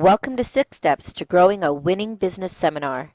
Welcome to 6 Steps to Growing a Winning Business Seminar.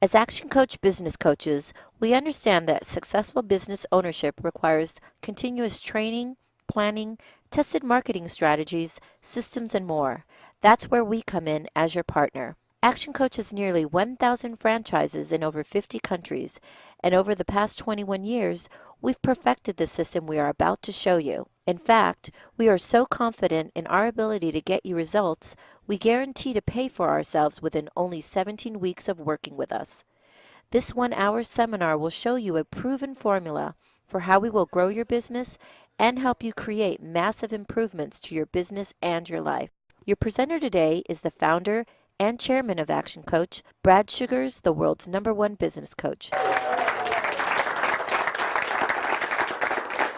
As Action Coach business coaches, we understand that successful business ownership requires continuous training, planning, tested marketing strategies, systems, and more. That's where we come in as your partner. Action Coach has nearly 1,000 franchises in over 50 countries, and over the past 21 years, we've perfected the system we are about to show you. In fact, we are so confident in our ability to get you results, we guarantee to pay for ourselves within only 17 weeks of working with us. This 1-hour seminar will show you a proven formula for how we will grow your business and help you create massive improvements to your business and your life. Your presenter today is the founder and chairman of Action Coach, Brad Sugars, the world's #1 business coach.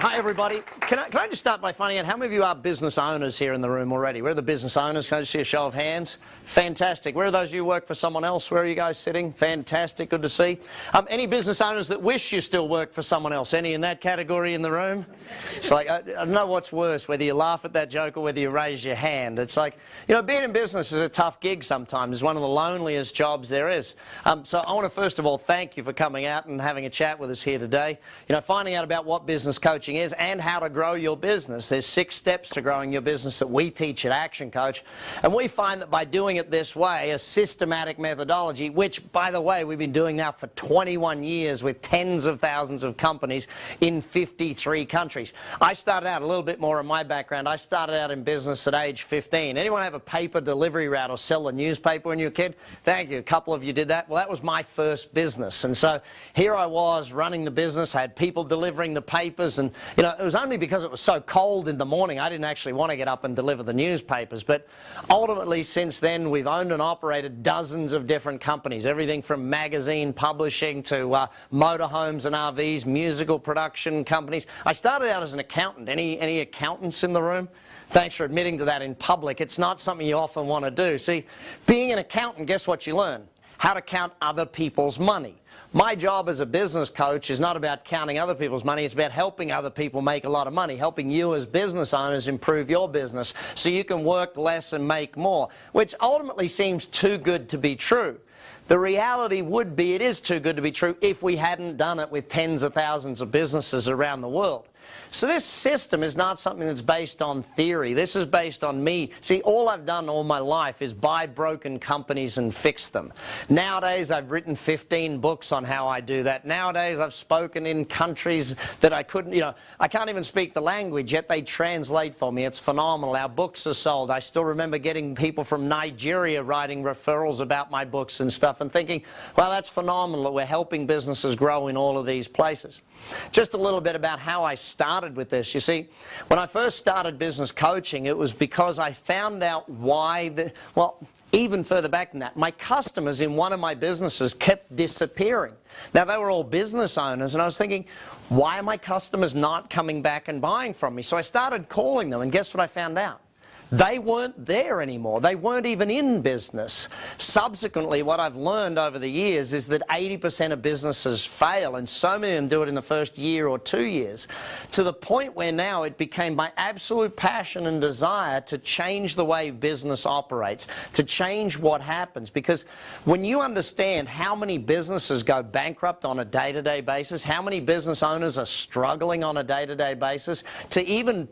Hi, everybody. Can I just start by finding out how many of you are business owners here in the room already? Where are the business owners? Can I just see a show of hands? Fantastic. Where are those of you who work for someone else? Where are you guys sitting? Fantastic. Good to see. Any business owners that wish you still worked for someone else? Any in that category in the room? It's like, I don't know what's worse, whether you laugh at that joke or whether you raise your hand. It's like, you know, being in business is a tough gig sometimes. It's one of the loneliest jobs there is. So I want to first of all thank you for coming out and having a chat with us here today. You know, finding out about what business coaching is and how to grow your business. There's 6 steps to growing your business that we teach at Action Coach, and we find that by doing it this way, a systematic methodology, which by the way we've been doing now for 21 years with tens of thousands of companies in 53 countries. I started out, a little bit more of my background, I started out in business at age 15. Anyone have a paper delivery route or sell a newspaper when you were a kid? Thank you, a couple of you did that. Well, that was my first business, and so here I was running the business. I had people delivering the papers, and you know, it was only because it was so cold in the morning I didn't actually want to get up and deliver the newspapers. But ultimately, since then, we've owned and operated dozens of different companies, everything from magazine publishing to motorhomes and RVs, musical production companies. I started out as an accountant. Any accountants in the room? Thanks for admitting to that in public. It's not something you often want to do. See, being an accountant, guess what you learn? How to count other people's money. My job as a business coach is not about counting other people's money, it's about helping other people make a lot of money, helping you as business owners improve your business so you can work less and make more, which ultimately seems too good to be true. The reality would be it is too good to be true if we hadn't done it with tens of thousands of businesses around the world. So this system is not something that's based on theory. This is based on me. See, all I've done all my life is buy broken companies and fix them. Nowadays, I've written 15 books on how I do that. Nowadays, I've spoken in countries that I couldn't, you know, I can't even speak the language, yet they translate for me. It's phenomenal. Our books are sold. I still remember getting people from Nigeria writing referrals about my books and stuff and thinking, well, that's phenomenal that we're helping businesses grow in all of these places. Just a little bit about how I started with this. You see, when I first started business coaching, it was because I found out why, well, even further back than that, my customers in one of my businesses kept disappearing. Now, they were all business owners, and I was thinking, why are my customers not coming back and buying from me? So I started calling them, and guess what I found out? They weren't there anymore. They weren't even in business. Subsequently, what I've learned over the years is that 80% of businesses fail, and so many of them do it in the first year or 2 years, to the point where now it became my absolute passion and desire to change the way business operates, to change what happens. Because when you understand how many businesses go bankrupt on a day-to-day basis, how many business owners are struggling on a day-to-day basis, to even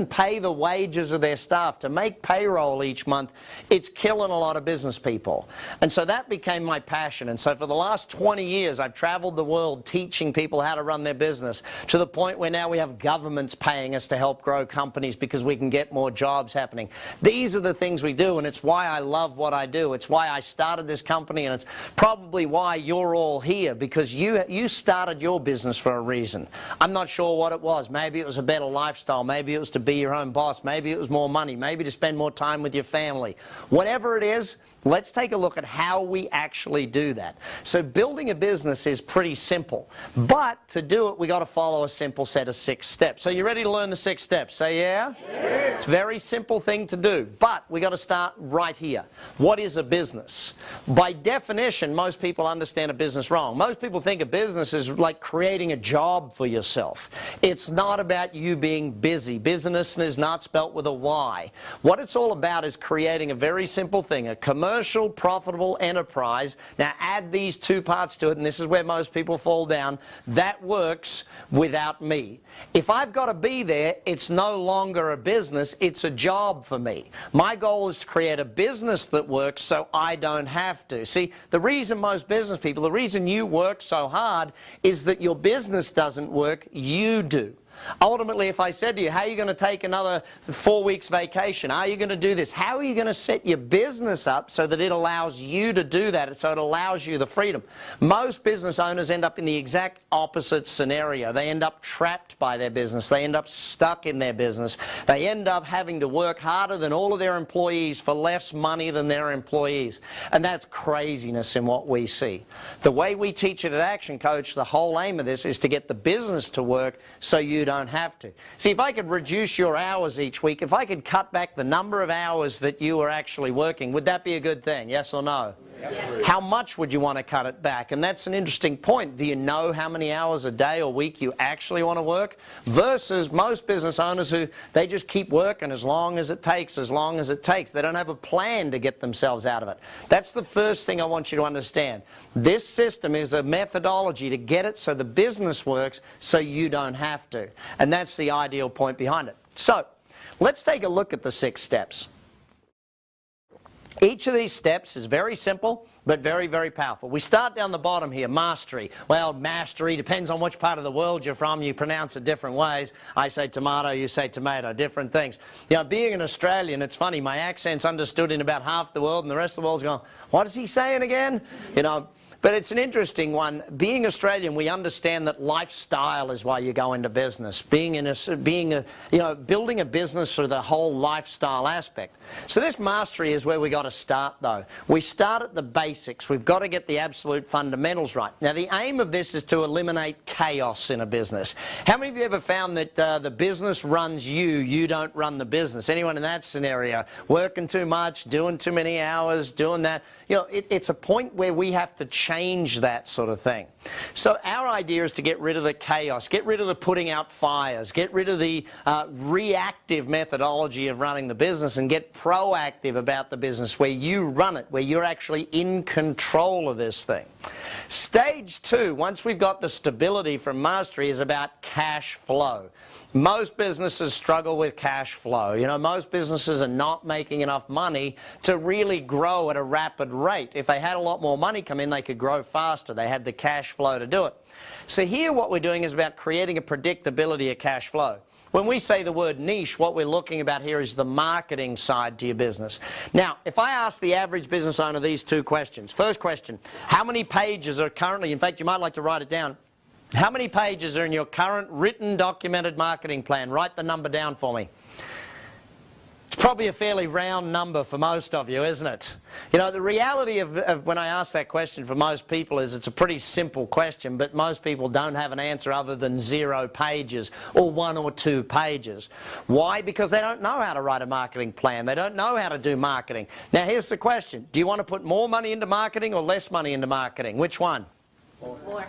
pay the wage of their staff, to make payroll each month, it's killing a lot of business people. And so that became my passion. And so for the last 20 years, I've traveled the world teaching people how to run their business, to the point where now we have governments paying us to help grow companies because we can get more jobs happening. These are the things we do, and it's why I love what I do. It's why I started this company, and it's probably why you're all here, because you started your business for a reason. I'm not sure what it was. Maybe it was a better lifestyle. Maybe it was to be your own boss. Maybe it was more money. Maybe to spend more time with your family. Whatever it is, let's take a look at how we actually do that. So building a business is pretty simple, but to do it we got to follow a simple set of 6 steps. So you ready to learn the 6 steps? Say yeah? Yeah. It's a very simple thing to do, but we got to start right here. What is a business? By definition, most people understand a business wrong. Most people think a business is like creating a job for yourself. It's not about you being busy. Business is not spelt with a Y. What it's all about is creating a very simple thing, a commercial, profitable enterprise. Now add these 2 parts to it, and this is where most people fall down. That works without me. If I've got to be there, it's no longer a business, it's a job for me. My goal is to create a business that works so I don't have to. See, the reason most business people, the reason you work so hard is that your business doesn't work, you do. Ultimately, if I said to you, how are you going to take another 4 weeks vacation? How are you going to do this? How are you going to set your business up so that it allows you to do that, so it allows you the freedom? Most business owners end up in the exact opposite scenario. They end up trapped by their business. They end up stuck in their business. They end up having to work harder than all of their employees for less money than their employees. And that's craziness in what we see. The way we teach it at Action Coach, the whole aim of this is to get the business to work so you don't have to. See, if I could reduce your hours each week, if I could cut back the number of hours that you are actually working, would that be a good thing? Yes or no? Yes. How much would you want to cut it back? And that's an interesting point. Do you know how many hours a day or week you actually want to work? Versus most business owners who, they just keep working as long as it takes, as long as it takes. They don't have a plan to get themselves out of it. That's the first thing I want you to understand. This system is a methodology to get it so the business works so you don't have to. And that's the ideal point behind it. So, let's take a look at the 6 steps. Each of these steps is very simple, but very, very powerful. We start down the bottom here, mastery. Well, mastery depends on which part of the world you're from. You pronounce it different ways. I say tomato, you say tomato, different things. You know, being an Australian, it's funny, my accent's understood in about half the world, and the rest of the world's going, what is he saying again? You know, but it's an interesting one. Being Australian, we understand that lifestyle is why you go into business. Building a business through the whole lifestyle aspect. So this mastery is where we got to start, though. We start at the basics. We've got to get the absolute fundamentals right. Now, the aim of this is to eliminate chaos in a business. How many of you ever found that the business runs you, you don't run the business? Anyone in that scenario? Working too much, doing too many hours, doing that? You know, it's a point where we have to change that sort of thing. So our idea is to get rid of the chaos, get rid of the putting out fires, get rid of the reactive methodology of running the business and get proactive about the business where you run it, where you're actually in control of this thing. Stage 2, once we've got the stability from mastery, is about cash flow. Most businesses struggle with cash flow. You know, most businesses are not making enough money to really grow at a rapid rate. If they had a lot more money come in, they could grow faster. They had the cash flow to do it. So here what we're doing is about creating a predictability of cash flow. When we say the word niche, what we're looking about here is the marketing side to your business. Now, if I ask the average business owner these 2 questions. First question, how many pages are currently, in fact, you might like to write it down, how many pages are in your current written documented marketing plan? Write the number down for me. It's probably a fairly round number for most of you, isn't it? You know, the reality of when I ask that question for most people is it's a pretty simple question, but most people don't have an answer other than 0 pages or 1 or 2 pages. Why? Because they don't know how to write a marketing plan. They don't know how to do marketing. Now, here's the question. Do you want to put more money into marketing or less money into marketing? Which one? More.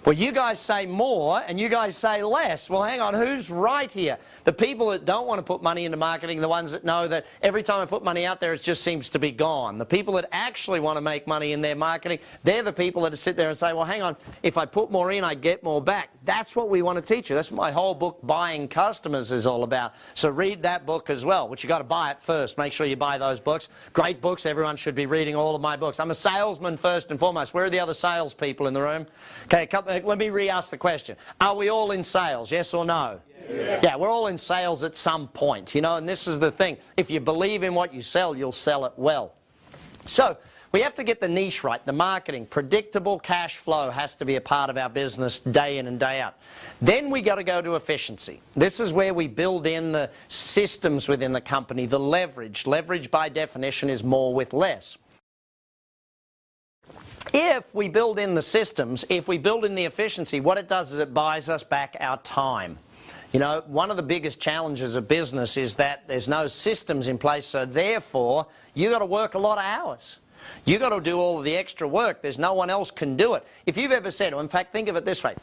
Well, you guys say more and you guys say less. Well, hang on, who's right here? The people that don't want to put money into marketing are the ones that know that every time I put money out there, it just seems to be gone. The people that actually want to make money in their marketing, they're the people that sit there and say, well, hang on, if I put more in, I get more back. That's what we want to teach you. That's what my whole book, Buying Customers, is all about. So read that book as well, which you got to buy it first. Make sure you buy those books. Great books. Everyone should be reading all of my books. I'm a salesman first and foremost. Where are the other salespeople in the room? Okay, let me re-ask the question. Are we all in sales, yes or no? Yes. Yeah, we're all in sales at some point, you know, and this is the thing. If you believe in what you sell, you'll sell it well. So, we have to get the niche right, the marketing. Predictable cash flow has to be a part of our business day in and day out. Then we got to go to efficiency. This is where we build in the systems within the company, the leverage. Leverage by definition is more with less. If we build in the systems, if we build in the efficiency, what it does is it buys us back our time. You know, one of the biggest challenges of business is that there's no systems in place, so therefore you've got to work a lot of hours. You've got to do all of the extra work. There's no one else can do it. If you've ever said, or in fact think of it this way,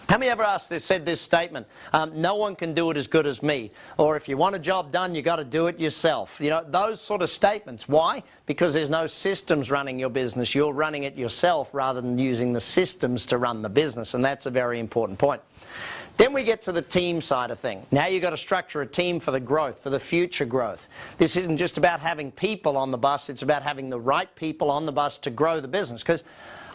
how many ever said this statement, no one can do it as good as me, or if you want a job done, you've got to do it yourself. You know, those sort of statements. Why? Because there's no systems running your business. You're running it yourself rather than using the systems to run the business, and that's a very important point. Then we get to the team side of things. Now you've got to structure a team for the growth, for the future growth. This isn't just about having people on the bus, it's about having the right people on the bus to grow the business. Because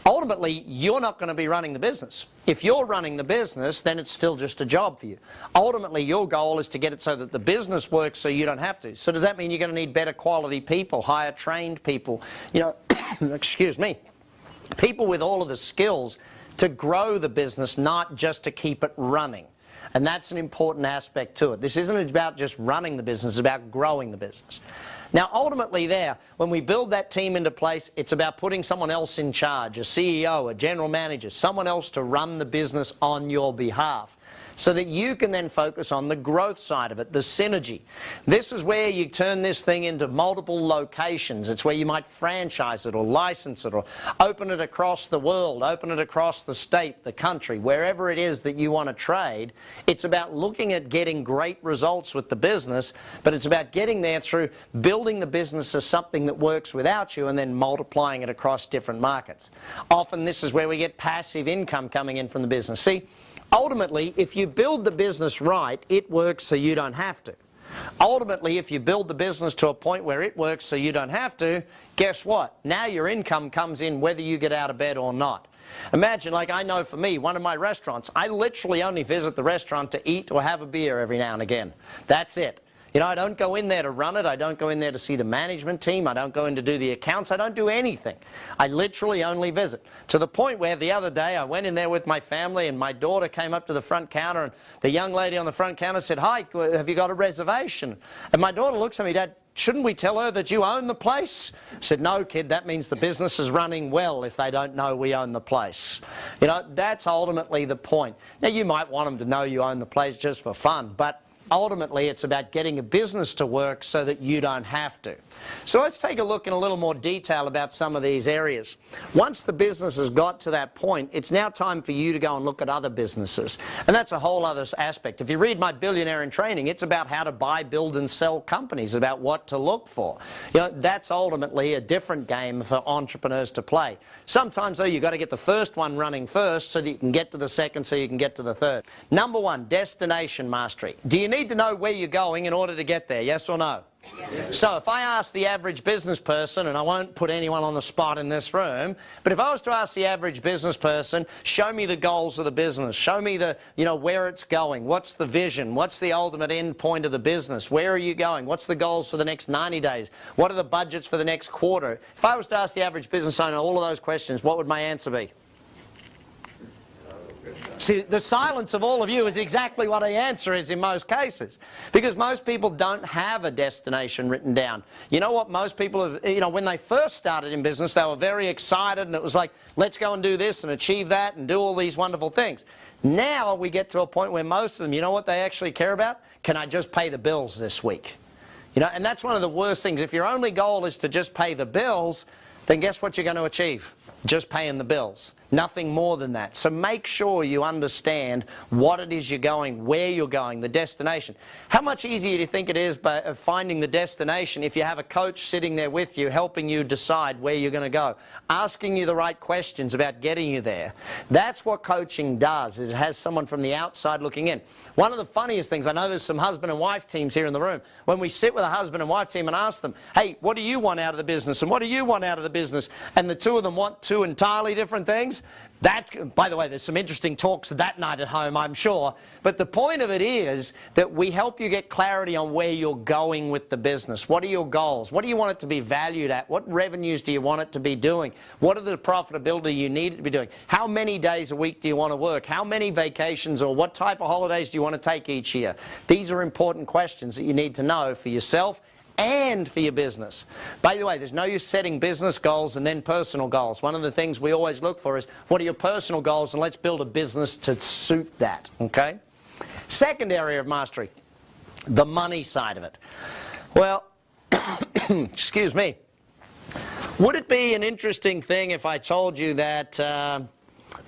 ultimately, you're not going to be running the business. If you're running the business, then it's still just a job for you. Ultimately, your goal is to get it so that the business works so you don't have to. So does that mean you're going to need better quality people, higher trained people, you know, excuse me, people with all of the skills to grow the business, not just to keep it running. And that's an important aspect to it. This isn't about just running the business, it's about growing the business. Now ultimately there, when we build that team into place, it's about putting someone else in charge, a CEO, a general manager, someone else to run the business on your behalf, so that you can then focus on the growth side of it, the synergy. This is where you turn this thing into multiple locations. It's where you might franchise it or license it or open it across the world, open it across the state, the country, wherever it is that you want to trade. It's about looking at getting great results with the business, but it's about getting there through building the business as something that works without you and then multiplying it across different markets. Often this is where we get passive income coming in from the business. See, ultimately, if you build the business right, it works so you don't have to. Ultimately, if you build the business to a point where it works so you don't have to, guess what? Now your income comes in whether you get out of bed or not. Imagine, like I know for me, one of my restaurants, I literally only visit the restaurant to eat or have a beer every now and again. That's it. You know, I don't go in there to run it, I don't go in there to see the management team, I don't go in to do the accounts, I don't do anything. I literally only visit. To the point where the other day I went in there with my family and my daughter came up to the front counter and the young lady on the front counter said, "Hi, have you got a reservation?" And my daughter looks at me, "Dad, shouldn't we tell her that you own the place?" I said, "No, kid, that means the business is running well if they don't know we own the place." You know, that's ultimately the point. Now you might want them to know you own the place just for fun, but ultimately, it's about getting a business to work so that you don't have to. So let's take a look in a little more detail about some of these areas. Once the business has got to that point, it's now time for you to go and look at other businesses. And that's a whole other aspect. If you read my Billionaire in Training, it's about how to buy, build, and sell companies, about what to look for. You know, that's ultimately a different game for entrepreneurs to play. Sometimes, though, you've got to get the first one running first so that you can get to the second, so you can get to the third. Number one, destination mastery. Do you need to know where you're going in order to get there, yes or no? Yes. So if I ask the average business person, and I won't put anyone on the spot in this room, but if I was to ask the average business person, show me the goals of the business, show me the, you know, where it's going, what's the vision, what's the ultimate end point of the business, where are you going, what's the goals for the next 90 days, what are the budgets for the next quarter? If I was to ask the average business owner all of those questions, what would my answer be? See, the silence of all of you is exactly what the answer is in most cases. Because most people don't have a destination written down. You know what most people have, you know, when they first started in business, they were very excited and it was like, let's go and do this and achieve that and do all these wonderful things. Now we get to a point where most of them, you know what they actually care about? Can I just pay the bills this week? You know, and that's one of the worst things. If your only goal is to just pay the bills, then guess what you're going to achieve? Just paying the bills. Nothing more than that. So make sure you understand what it is you're going, where you're going, the destination. How much easier do you think it is by finding the destination if you have a coach sitting there with you, helping you decide where you're going to go, asking you the right questions about getting you there? That's what coaching does, is it has someone from the outside looking in. One of the funniest things, I know there's some husband and wife teams here in the room, when we sit with a husband and wife team and ask them, hey, what do you want out of the business and what do you want out of the business? And the two of them want two entirely different things. That, by the way, there's some interesting talks that night at home, I'm sure. But the point of it is that we help you get clarity on where you're going with the business. What are your goals? What do you want it to be valued at? What revenues do you want it to be doing? What are the profitability you need it to be doing? How many days a week do you want to work? How many vacations or what type of holidays do you want to take each year? These are important questions that you need to know for yourself and for your business. By the way, there's no use setting business goals and then personal goals. One of the things we always look for is, what are your personal goals, and let's build a business to suit that, okay? Second area of mastery, the money side of it. Well, excuse me. Would it be an interesting thing if I told you that,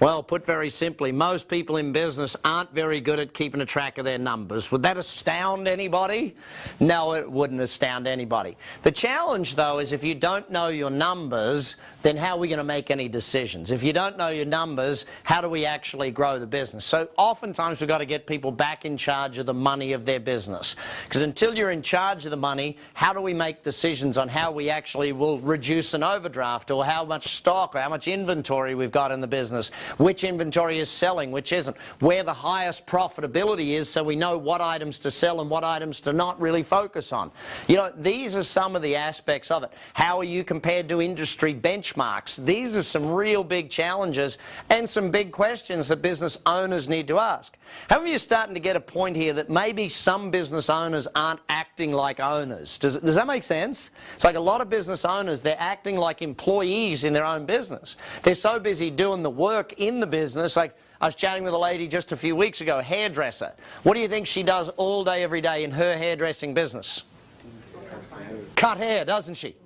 well, put very simply, most people in business aren't very good at keeping a track of their numbers? Would that astound anybody? No, it wouldn't astound anybody. The challenge, though, is if you don't know your numbers, then how are we going to make any decisions? If you don't know your numbers, how do we actually grow the business? So oftentimes we've got to get people back in charge of the money of their business. Because until you're in charge of the money, how do we make decisions on how we actually will reduce an overdraft, or how much stock or how much inventory we've got in the business? Which inventory is selling, which isn't, where the highest profitability is, so we know what items to sell and what items to not really focus on. You know, these are some of the aspects of it. How are you compared to industry benchmarks? These are some real big challenges and some big questions that business owners need to ask. How many of you are starting to get a point here that maybe some business owners aren't acting like owners? Does that make sense? It's like a lot of business owners, they're acting like employees in their own business. They're so busy doing the work in the business. Like, I was chatting with a lady just a few weeks ago, a hairdresser. What do you think she does all day, every day in her hairdressing business? Cut hair, doesn't she?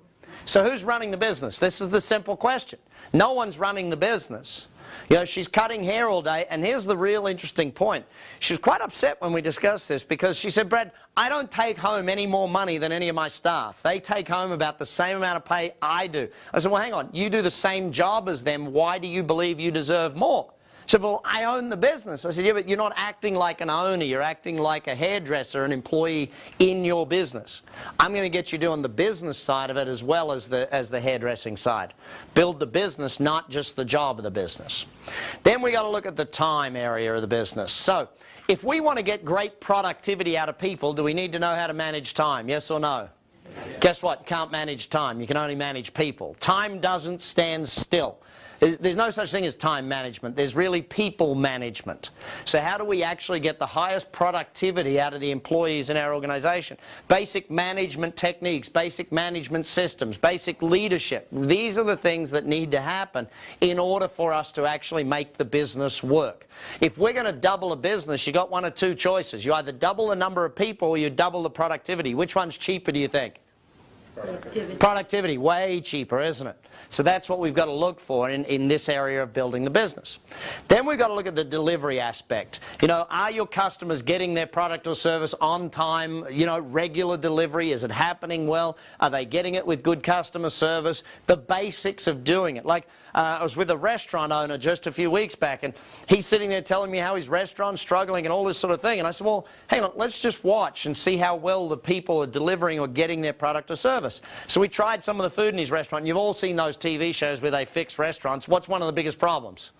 So who's running the business? This is the simple question. No one's running the business. You know, she's cutting hair all day, and here's the real interesting point. She was quite upset when we discussed this, because she said, Brad, I don't take home any more money than any of my staff. They take home about the same amount of pay I do. I said, well, hang on, you do the same job as them. Why do you believe you deserve more? She said, well, I own the business. I said, yeah, but you're not acting like an owner. You're acting like a hairdresser, an employee in your business. I'm going to get you doing the business side of it as well as the hairdressing side. Build the business, not just the job of the business. Then we got to look at the time area of the business. So if we want to get great productivity out of people, do we need to know how to manage time? Yes or no? Yes. Guess what? You can't manage time. You can only manage people. Time doesn't stand still. There's no such thing as time management. There's really people management. So how do we actually get the highest productivity out of the employees in our organization? Basic management techniques, basic management systems, basic leadership. These are the things that need to happen in order for us to actually make the business work. If we're going to double a business, you've got one of two choices. You either double the number of people or you double the productivity. Which one's cheaper, do you think? Productivity, way cheaper, isn't it? So that's what we've got to look for in this area of building the business. Then we've got to look at the delivery aspect. You know, are your customers getting their product or service on time? You know, regular delivery, is it happening well? Are they getting it with good customer service? The basics of doing it. Like, I was with a restaurant owner just a few weeks back, and he's sitting there telling me how his restaurant's struggling and all this sort of thing. And I said, well, hang on, let's just watch and see how well the people are delivering or getting their product or service. So we tried some of the food in his restaurant. You've all seen those TV shows where they fix restaurants. What's one of the biggest problems?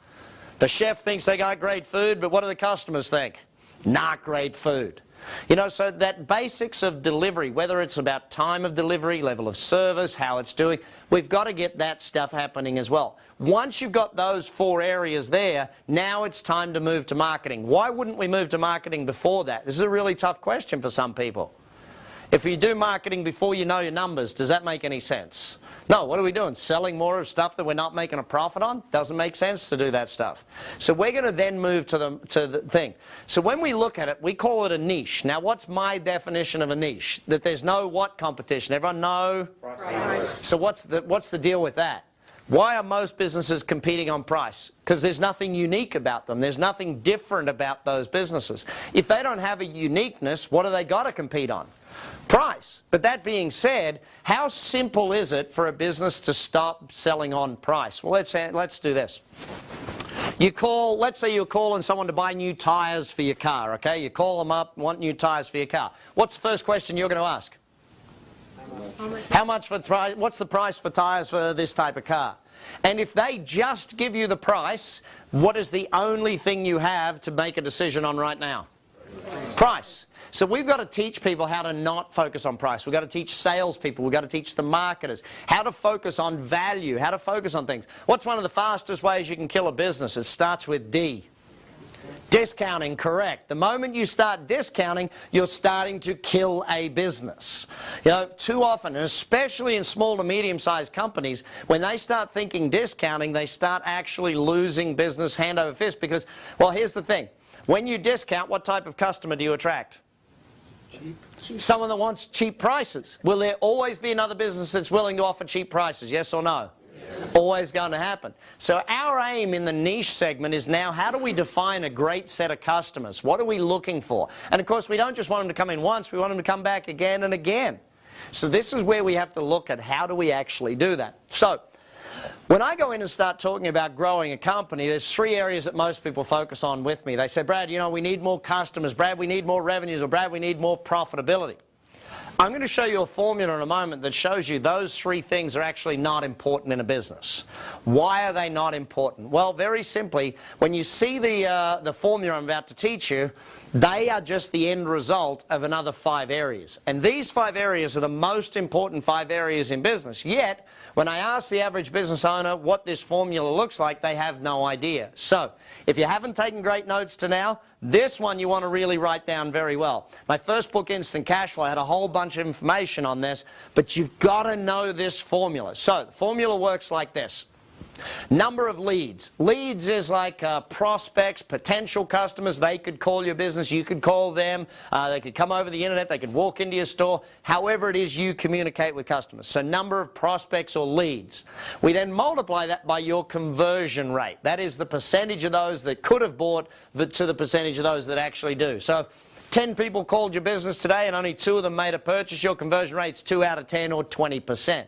The chef thinks they got great food, but what do the customers think? Not great food. You know, so that basics of delivery, whether it's about time of delivery, level of service, how it's doing, we've got to get that stuff happening as well. Once you've got those four areas there, now it's time to move to marketing. Why wouldn't we move to marketing before that? This is a really tough question for some people. If you do marketing before you know your numbers, does that make any sense? No, what are we doing? Selling more of stuff that we're not making a profit on? Doesn't make sense to do that stuff. So we're going to then move to the thing. So when we look at it, we call it a niche. Now, what's my definition of a niche? That there's no what competition? Everyone know? Price. So what's the deal with that? Why are most businesses competing on price? Because there's nothing unique about them. There's nothing different about those businesses. If they don't have a uniqueness, what do they got to compete on? Price. But that being said, how simple is it for a business to stop selling on price? Well, let's do this. You call, let's say you're calling someone to buy new tires for your car, okay? You call them up, want new tires for your car. What's the first question you're going to ask? How much for what's the price for tires for this type of car? And if they just give you the price, what is the only thing you have to make a decision on right now? Price. So we've got to teach people how to not focus on price. We've got to teach salespeople. We've got to teach the marketers how to focus on value, how to focus on things. What's one of the fastest ways you can kill a business? It starts with D. Discounting, correct. The moment you start discounting, you're starting to kill a business. You know, too often, and especially in small to medium-sized companies, when they start thinking discounting, they start actually losing business hand over fist because, well, here's the thing. When you discount, what type of customer do you attract? Cheap. Someone that wants cheap prices. Will there always be another business that's willing to offer cheap prices, yes or no? Always going to happen. So our aim in the niche segment is now, how do we define a great set of customers? What are we looking for? And of course, we don't just want them to come in once, we want them to come back again and again. So this is where we have to look at how do we actually do that. So when I go in and start talking about growing a company, there's 3 areas that most people focus on with me. They say, Brad, you know, we need more customers, Brad, we need more revenues, or Brad, we need more profitability. I'm going to show you a formula in a moment that shows you those 3 things are actually not important in a business. Why are they not important? Well, very simply, when you see the formula I'm about to teach you, they are just the end result of another 5 areas. And these 5 areas are the most important 5 areas in business. Yet, when I ask the average business owner what this formula looks like, they have no idea. So, if you haven't taken great notes to now, this one you want to really write down very well. My first book, Instant Cash Flow, had a whole bunch of information on this, but you've got to know this formula. So, the formula works like this. Number of leads. Leads is like prospects, potential customers. They could call your business, you could call them, they could come over the internet, they could walk into your store, however it is you communicate with customers. So number of prospects or leads. We then multiply that by your conversion rate. That is the percentage of those that could have bought to the percentage of those that actually do. So if 10 people called your business today and only 2 of them made a purchase, your conversion rate's 2 out of 10 or 20%.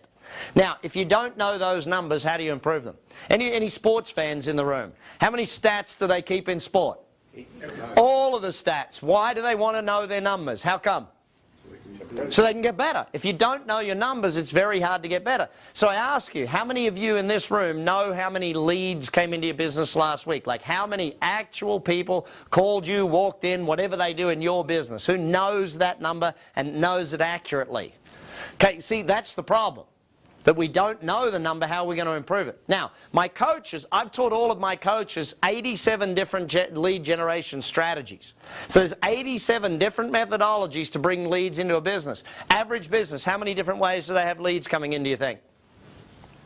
Now, if you don't know those numbers, how do you improve them? Any sports fans in the room? How many stats do they keep in sport? All of the stats. Why do they want to know their numbers? How come? So they can get better. If you don't know your numbers, it's very hard to get better. So I ask you, how many of you in this room know how many leads came into your business last week? Like how many actual people called you, walked in, whatever they do in your business? Who knows that number and knows it accurately? Okay, see, that's the problem. That we don't know the number, how are we going to improve it? Now, my coaches, I've taught all of my coaches 87 different lead generation strategies. So there's 87 different methodologies to bring leads into a business. Average business, how many different ways do they have leads coming in, do you think?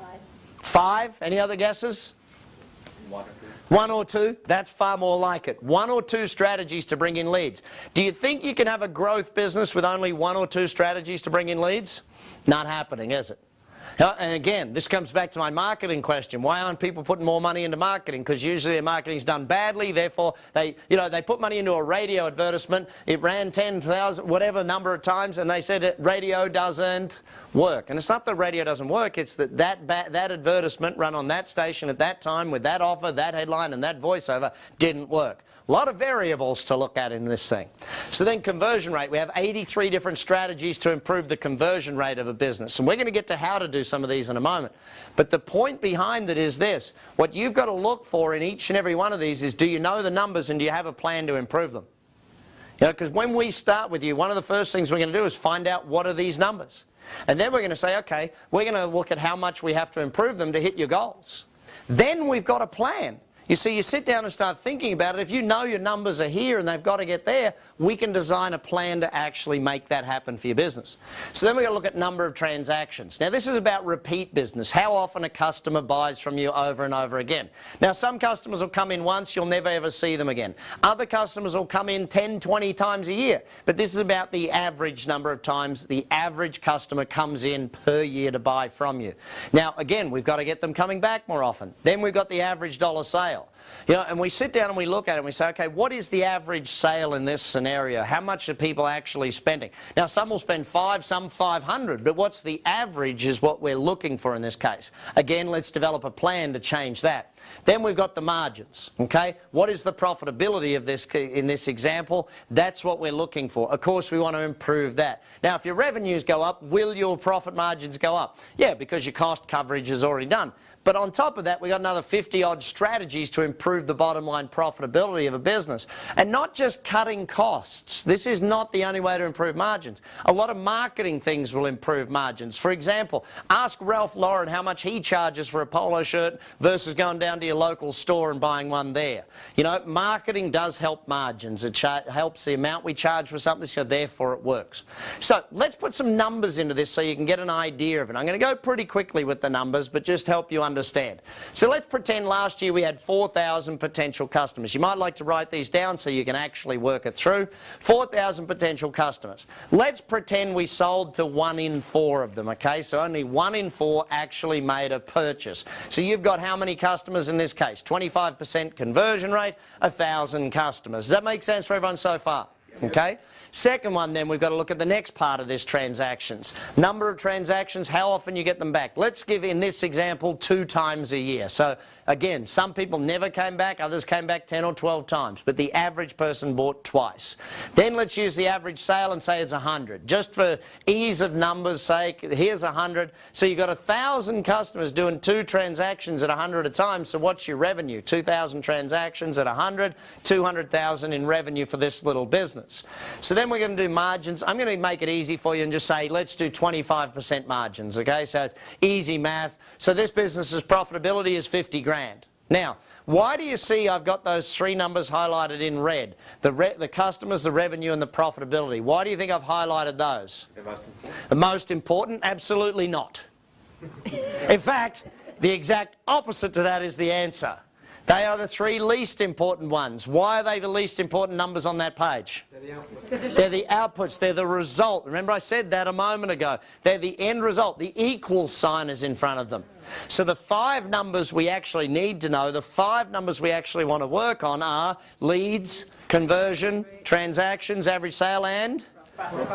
5. 5? Any other guesses? 1 or 2. 1 or 2? That's far more like it. 1 or 2 strategies to bring in leads. Do you think you can have a growth business with only 1 or 2 strategies to bring in leads? Not happening, is it? And again, this comes back to my marketing question. Why aren't people putting more money into marketing? Because usually their marketing's done badly, therefore they put money into a radio advertisement, it ran 10,000, whatever number of times, and they said radio doesn't work. And it's not that radio doesn't work, it's that that advertisement run on that station at that time with that offer, that headline, and that voiceover didn't work. A lot of variables to look at in this thing. So then conversion rate. We have 83 different strategies to improve the conversion rate of a business. And we're going to get to how to do some of these in a moment. But the point behind it is this. What you've got to look for in each and every one of these is, do you know the numbers and do you have a plan to improve them? You know, because when we start with you, one of the first things we're going to do is find out what are these numbers. And then we're going to say, okay, we're going to look at how much we have to improve them to hit your goals. Then we've got a plan. You see, you sit down and start thinking about it. If you know your numbers are here and they've got to get there, we can design a plan to actually make that happen for your business. So then we've got to look at number of transactions. Now, this is about repeat business, how often a customer buys from you over and over again. Now, some customers will come in once, you'll never ever see them again. Other customers will come in 10, 20 times a year. But this is about the average number of times the average customer comes in per year to buy from you. Now, again, we've got to get them coming back more often. Then we've got the average dollar sale. You know, and we sit down and we look at it and we say, okay, what is the average sale in this scenario? How much are people actually spending? Now, some will spend 5, some 500, but what's the average is what we're looking for in this case. Again, let's develop a plan to change that. Then we've got the margins, okay? What is the profitability of this in this example? That's what we're looking for. Of course, we want to improve that. Now, if your revenues go up, will your profit margins go up? Yeah, because your cost coverage is already done. But on top of that, we got another 50-odd strategies to improve the bottom line profitability of a business. And not just cutting costs. This is not the only way to improve margins. A lot of marketing things will improve margins. For example, ask Ralph Lauren how much he charges for a polo shirt versus going down to your local store and buying one there. You know, marketing does help margins. It helps the amount we charge for something, so therefore it works. So let's put some numbers into this so you can get an idea of it. I'm going to go pretty quickly with the numbers, but just help you understand. So let's pretend last year we had 4,000 potential customers. You might like to write these down so you can actually work it through. 4,000 potential customers. Let's pretend we sold to 1 in 4 of them, okay? So only 1 in 4 actually made a purchase. So you've got how many customers in this case? 25% conversion rate, 1,000 customers. Does that make sense for everyone so far? Okay? Second one, then, we've got to look at the next part of this, transactions. Number of transactions, how often you get them back. Let's give, in this example, 2 times a year. So, again, some people never came back, others came back 10 or 12 times, but the average person bought twice. Then let's use the average sale and say it's 100. Just for ease of numbers' sake, here's 100. So you've got 1,000 customers doing 2 transactions at 100 a time, so what's your revenue? 2,000 transactions at 100, 200,000 in revenue for this little business. So then we're going to do margins. I'm going to make it easy for you and just say, let's do 25% margins, okay? So it's easy math. So this business's profitability is 50 grand. Now, why do you see I've got those 3 numbers highlighted in red? The customers, the revenue, and the profitability. Why do you think I've highlighted those? The most important. The most important? Absolutely not. In fact, the exact opposite to that is the answer. They are the 3 least important ones. Why are they the least important numbers on that page? They're the outputs. They're the outputs. They're the result. Remember I said that a moment ago. They're the end result. The equal sign is in front of them. So the 5 numbers we actually need to know, the 5 numbers we actually want to work on are leads, conversion, transactions, average sale, and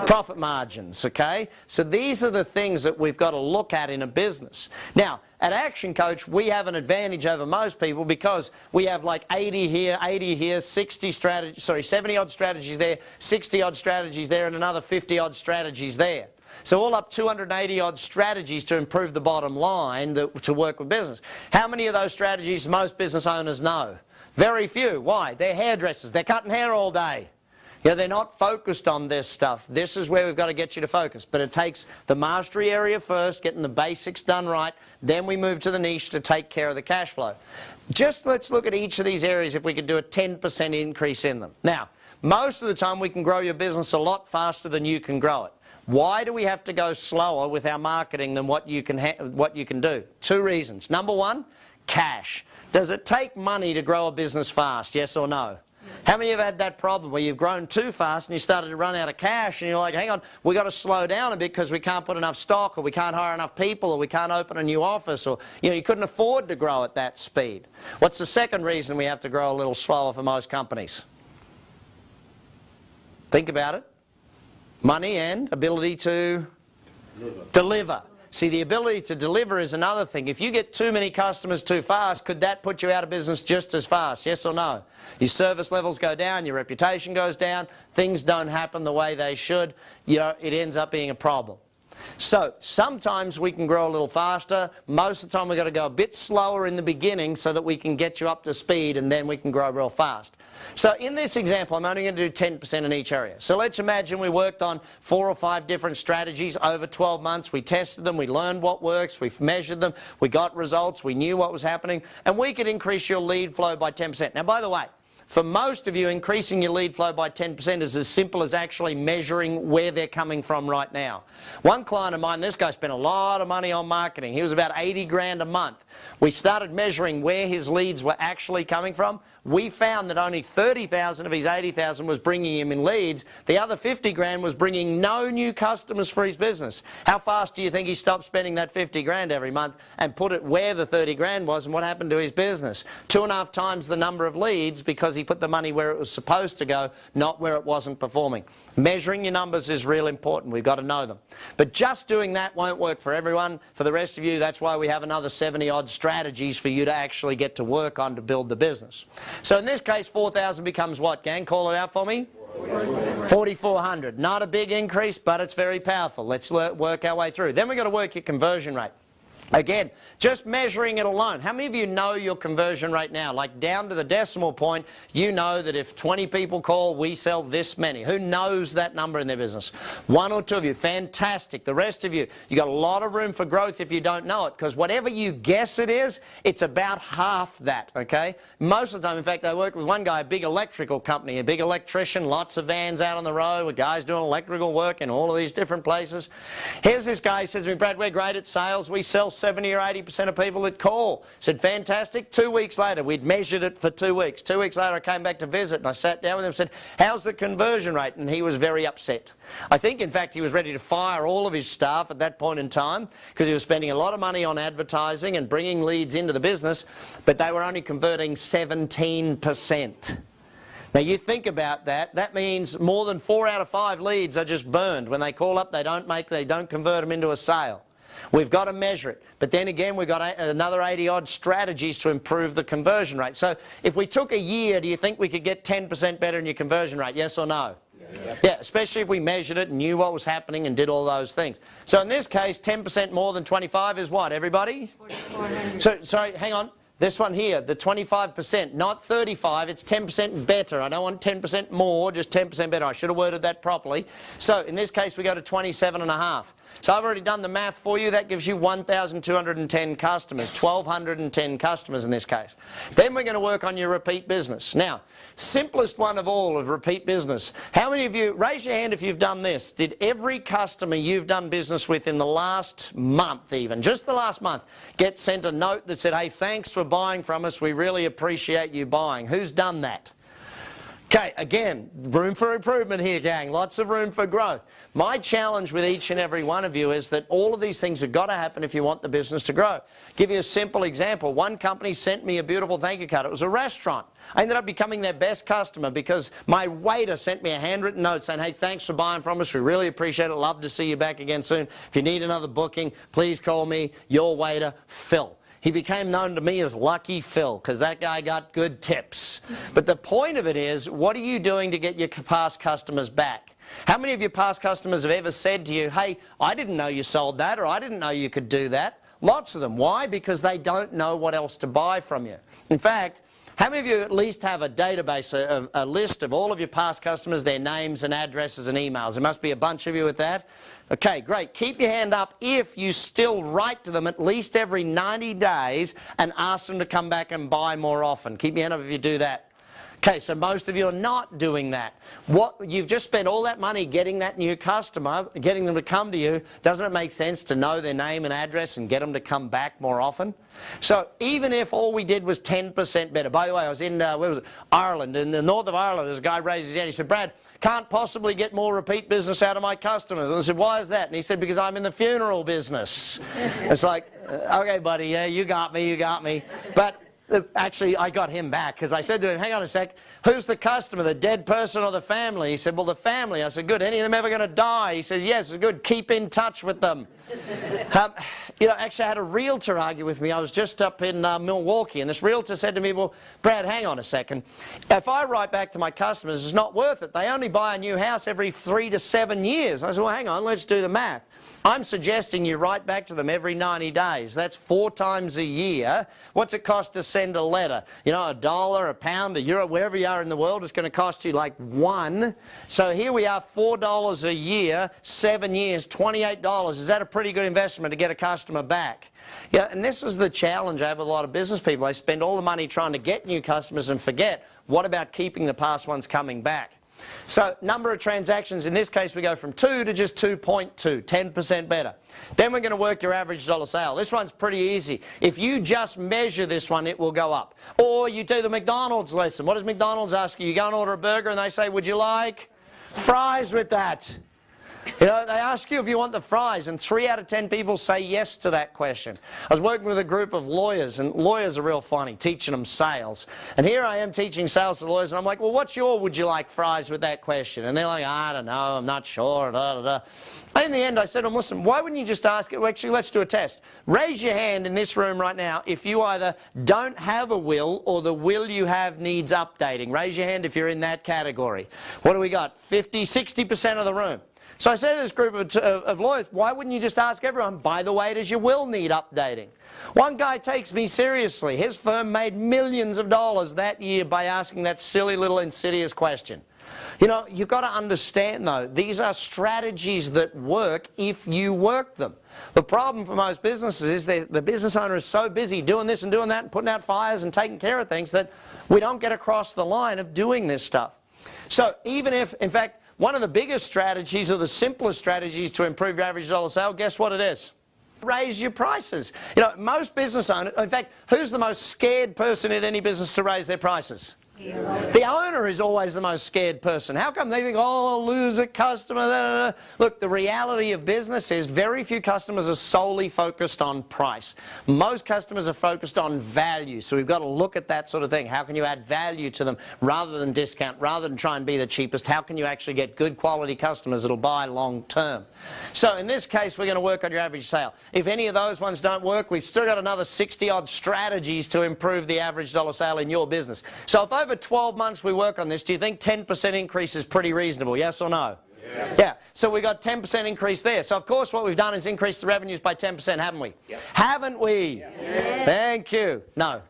profit margins, okay? So these are the things that we've got to look at in a business. Now, at Action Coach, we have an advantage over most people because we have like 80 here, 70 odd strategies there, 60 odd strategies there, and another 50 odd strategies there. So all up 280 odd strategies to improve the bottom line to work with business. How many of those strategies most business owners know? Very few. Why? They're hairdressers. They're cutting hair all day. You know, they're not focused on this stuff. This is where we've got to get you to focus. But it takes the mastery area first, getting the basics done right. Then we move to the niche to take care of the cash flow. Just let's look at each of these areas if we could do a 10% increase in them. Now, most of the time we can grow your business a lot faster than you can grow it. Why do we have to go slower with our marketing than what you can do? 2 reasons. Number 1, cash. Does it take money to grow a business fast, yes or no? How many have had that problem where you've grown too fast and you started to run out of cash and you're like, hang on, we've got to slow down a bit because we can't put enough stock, or we can't hire enough people, or we can't open a new office, or you couldn't afford to grow at that speed. What's the second reason we have to grow a little slower for most companies? Think about it. Money and ability to deliver. See, the ability to deliver is another thing. If you get too many customers too fast, could that put you out of business just as fast? Yes or no? Your service levels go down, your reputation goes down, things don't happen the way they should, it ends up being a problem. So sometimes we can grow a little faster. Most of the time we've got to go a bit slower in the beginning so that we can get you up to speed, and then we can grow real fast. So in this example, I'm only going to do 10% in each area. So let's imagine we worked on 4 or 5 different strategies over 12 months. We tested them, we learned what works, we've measured them, we got results, we knew what was happening, and we could increase your lead flow by 10%. Now, by the way, for most of you, increasing your lead flow by 10% is as simple as actually measuring where they're coming from right now. One client of mine, this guy spent a lot of money on marketing. He was about 80 grand a month. We started measuring where his leads were actually coming from. We found that only 30,000 of his 80,000 was bringing him in leads. The other 50 grand was bringing no new customers for his business. How fast do you think he stopped spending that 50 grand every month and put it where the 30 grand was, and what happened to his business? 2.5 times the number of leads because he put the money where it was supposed to go, not where it wasn't performing. Measuring your numbers is real important. We've got to know them. But just doing that won't work for everyone. For the rest of you, that's why we have another 70 odd strategies for you to actually get to work on to build the business. So in this case, 4,000 becomes what, gang? Call it out for me. 4,400. Not a big increase, but it's very powerful. Let's work our way through. Then we've got to work your conversion rate. Again, just measuring it alone. How many of you know your conversion rate now? Like down to the decimal point, you know that if 20 people call, we sell this many. Who knows that number in their business? One or two of you, fantastic. The rest of you, you got a lot of room for growth if you don't know it, because whatever you guess it is, it's about half that, okay? Most of the time, in fact, I work with one guy, a big electrical company, a big electrician, lots of vans out on the road with guys doing electrical work in all of these different places. Here's this guy, he says to me, Brad, we're great at sales. We sell 70 or 80% of people that call. I said, fantastic. 2 weeks later, we'd measured it for 2 weeks. 2 weeks later, I came back to visit and I sat down with him and said, how's the conversion rate? And he was very upset. I think, in fact, he was ready to fire all of his staff at that point in time because he was spending a lot of money on advertising and bringing leads into the business, but they were only converting 17%. Now you think about that, that means more than 4 out of 5 leads are just burned. When they call up, they don't convert them into a sale. We've got to measure it. But then again, we've got another 80-odd strategies to improve the conversion rate. So if we took a year, do you think we could get 10% better in your conversion rate? Yes or no? Yes. Yeah, especially if we measured it and knew what was happening and did all those things. So in this case, 10% more than 25 is what, everybody? 4,400. So, sorry, hang on. This one here, the 25%, not 35, it's 10% better. I don't want 10% more, just 10% better. I should have worded that properly. So in this case, we go to 27.5. So I've already done the math for you. That gives you 1,210 customers, 1,210 customers in this case. Then we're going to work on your repeat business. Now, simplest one of all of repeat business. How many of you, raise your hand if you've done this. Did every customer you've done business with in the last month even, just the last month, get sent a note that said, hey, thanks for buying from us. We really appreciate you buying. Who's done that? Okay, again, room for improvement here, gang. Lots of room for growth. My challenge with each and every one of you is that all of these things have got to happen if you want the business to grow. Give you a simple example. One company sent me a beautiful thank you card. It was a restaurant. I ended up becoming their best customer because my waiter sent me a handwritten note saying, hey, thanks for buying from us. We really appreciate it. Love to see you back again soon. If you need another booking, please call me, your waiter, Phil. He became known to me as Lucky Phil because that guy got good tips. But the point of it is, what are you doing to get your past customers back? How many of your past customers have ever said to you, hey, I didn't know you sold that, or I didn't know you could do that? Lots of them. Why? Because they don't know what else to buy from you. In fact, how many of you at least have a database, a list of all of your past customers, their names and addresses and emails? There must be a bunch of you with that. Okay, great. Keep your hand up if you still write to them at least every 90 days and ask them to come back and buy more often. Keep your hand up if you do that. Okay, so most of you are not doing that. You've just spent all that money getting that new customer, getting them to come to you. Doesn't it make sense to know their name and address and get them to come back more often? So even if all we did was 10% better. By the way, I was in, where was it? Ireland. In the north of Ireland, this guy raised his hand. He said, Brad, can't possibly get more repeat business out of my customers. And I said, why is that? And he said, because I'm in the funeral business. It's like, okay, buddy, yeah, you got me, you got me. But actually, I got him back because I said to him, hang on a sec, who's the customer, the dead person or the family? He said, well, the family. I said, good. Any of them ever going to die? He says, yes, it's good. Keep in touch with them. You know, actually, I had a realtor argue with me. I was just up in Milwaukee, and this realtor said to me, well, Brad, hang on a second. If I write back to my customers, it's not worth it. They only buy a new house every 3 to 7 years. I said, well, hang on, let's do the math. I'm suggesting you write back to them every 90 days. That's 4 times a year. What's it cost to send a letter? You know, $1, £1, €1, wherever you are in the world, it's going to cost you like $1. So here we are, $4 a year, 7 years, $28. Is that a pretty good investment to get a customer back? Yeah, and this is the challenge I have with a lot of business people. They spend all the money trying to get new customers and forget, what about keeping the past ones coming back? So number of transactions, in this case we go from 2 to just 2.2, 10% better. Then we're going to work your average dollar sale. This one's pretty easy. If you just measure this one, it will go up. Or you do the McDonald's lesson. What does McDonald's ask you? You go and order a burger and they say, would you like fries with that? You know, they ask you if you want the fries, and 3 out of 10 people say yes to that question. I was working with a group of lawyers, and lawyers are real funny, teaching them sales. And here I am teaching sales to lawyers, and I'm like, well, what's your would you like fries with that question? And they're like, I don't know, I'm not sure, da, da, da. And in the end, I said to them, listen, why wouldn't you just ask it? Well, actually, let's do a test. Raise your hand in this room right now if you either don't have a will or the will you have needs updating. Raise your hand if you're in that category. What do we got? 50, 60% of the room. So I said to this group of lawyers, why wouldn't you just ask everyone, by the way, does your will need updating? One guy takes me seriously. His firm made millions of dollars that year by asking that silly little insidious question. You know, you've got to understand though, these are strategies that work if you work them. The problem for most businesses is the business owner is so busy doing this and doing that and putting out fires and taking care of things that we don't get across the line of doing this stuff. So even if, in fact, one of the biggest strategies or the simplest strategies to improve your average dollar sale, guess what it is? Raise your prices. You know, most business owners, in fact, who's the most scared person in any business to raise their prices? The owner is always the most scared person. How come they think, oh, I'll lose a customer? Da, da, da. Look, the reality of business is very few customers are solely focused on price. Most customers are focused on value. So we've got to look at that sort of thing. How can you add value to them rather than discount, rather than try and be the cheapest? How can you actually get good quality customers that'll buy long term? So in this case, we're going to work on your average sale. If any of those ones don't work, we've still got another 60-odd strategies to improve the average dollar sale in your business. So if over 12 months we work on this, do you think 10% increase is pretty reasonable, yes or no? Yeah. Yeah. So we got 10% increase there. So of course what we've done is increase the revenues by 10%, haven't we? Yep. Haven't we? Yes. Thank you. No.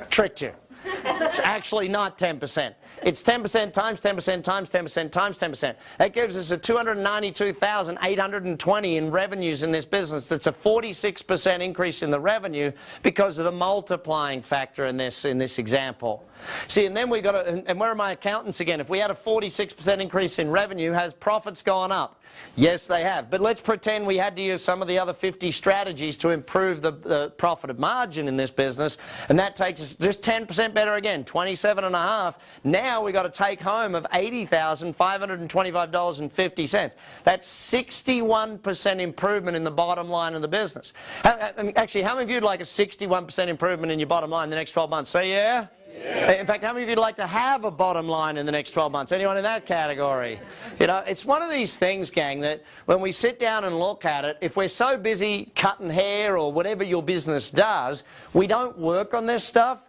Tricked you. It's actually not 10%. It's 10% times 10% times 10% times 10%. That gives us a $292,820 in revenues in this business. That's a 46% increase in the revenue because of the multiplying factor in this example. See, and then we got to, and where are my accountants again? If we had a 46% increase in revenue, has profits gone up? Yes, they have. But let's pretend we had to use some of the other 50 strategies to improve the profit margin in this business, and that takes us just 10% better again, 27.5. Now we got a take home of $80,525.50. That's 61% improvement in the bottom line of the business. Actually, how many of you would like a 61% improvement in your bottom line in the next 12 months? Say yeah? Yeah. In fact, how many of you would like to have a bottom line in the next 12 months? Anyone in that category? You know, it's one of these things, gang, that when we sit down and look at it, if we're so busy cutting hair or whatever your business does, we don't work on this stuff.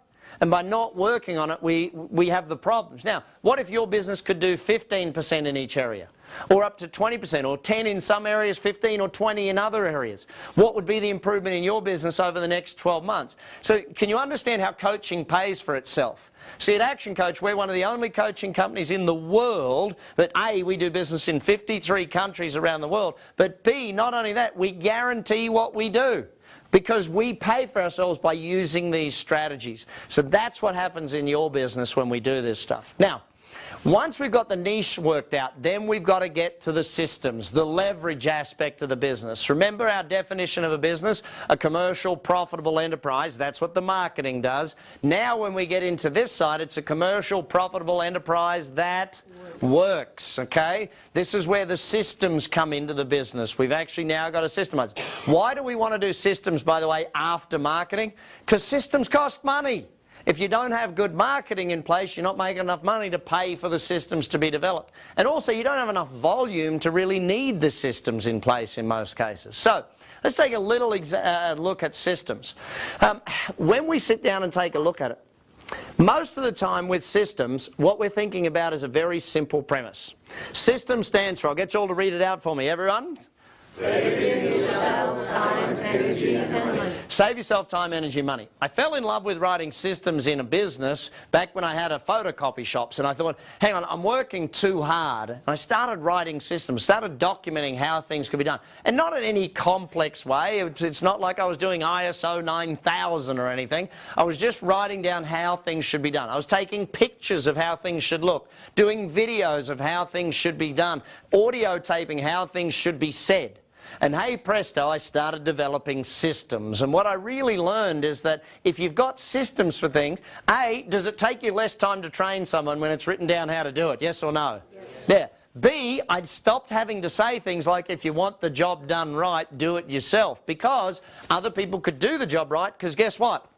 And by not working on it, we have the problems. Now, what if your business could do 15% in each area? Or up to 20%, or 10 in some areas, 15 or 20 in other areas? What would be the improvement in your business over the next 12 months? So can you understand how coaching pays for itself? See, at ActionCOACH, we're one of the only coaching companies in the world that A, we do business in 53 countries around the world, but B, not only that, we guarantee what we do, because we pay for ourselves by using these strategies. So that's what happens in your business when we do this stuff. Now, once we've got the niche worked out, then we've got to get to the systems, the leverage aspect of the business. Remember our definition of a business, a commercial, profitable enterprise. That's what the marketing does. Now when we get into this side, it's a commercial, profitable enterprise that works, okay? This is where the systems come into the business. We've actually now got to systemize. Why do we want to do systems, by the way, after marketing? Because systems cost money. If you don't have good marketing in place, you're not making enough money to pay for the systems to be developed. And also, you don't have enough volume to really need the systems in place in most cases. So, let's take a little look at systems. When we sit down and take a look at it, most of the time with systems, what we're thinking about is a very simple premise. System stands for, I'll get you all to read it out for me, everyone. Save yourself time, energy, and money. Save yourself time, energy, money. I fell in love with writing systems in a business back when I had a photocopy shops, and I thought, hang on, I'm working too hard. And I started writing systems, started documenting how things could be done. And not in any complex way. It's not like I was doing ISO 9000 or anything. I was just writing down how things should be done. I was taking pictures of how things should look, doing videos of how things should be done, audio taping how things should be said. And hey presto, I started developing systems. And what I really learned is that if you've got systems for things, A, does it take you less time to train someone when it's written down how to do it? Yes or no? Yes. Yeah. B, I stopped having to say things like, if you want the job done right, do it yourself. Because other people could do the job right, because guess what?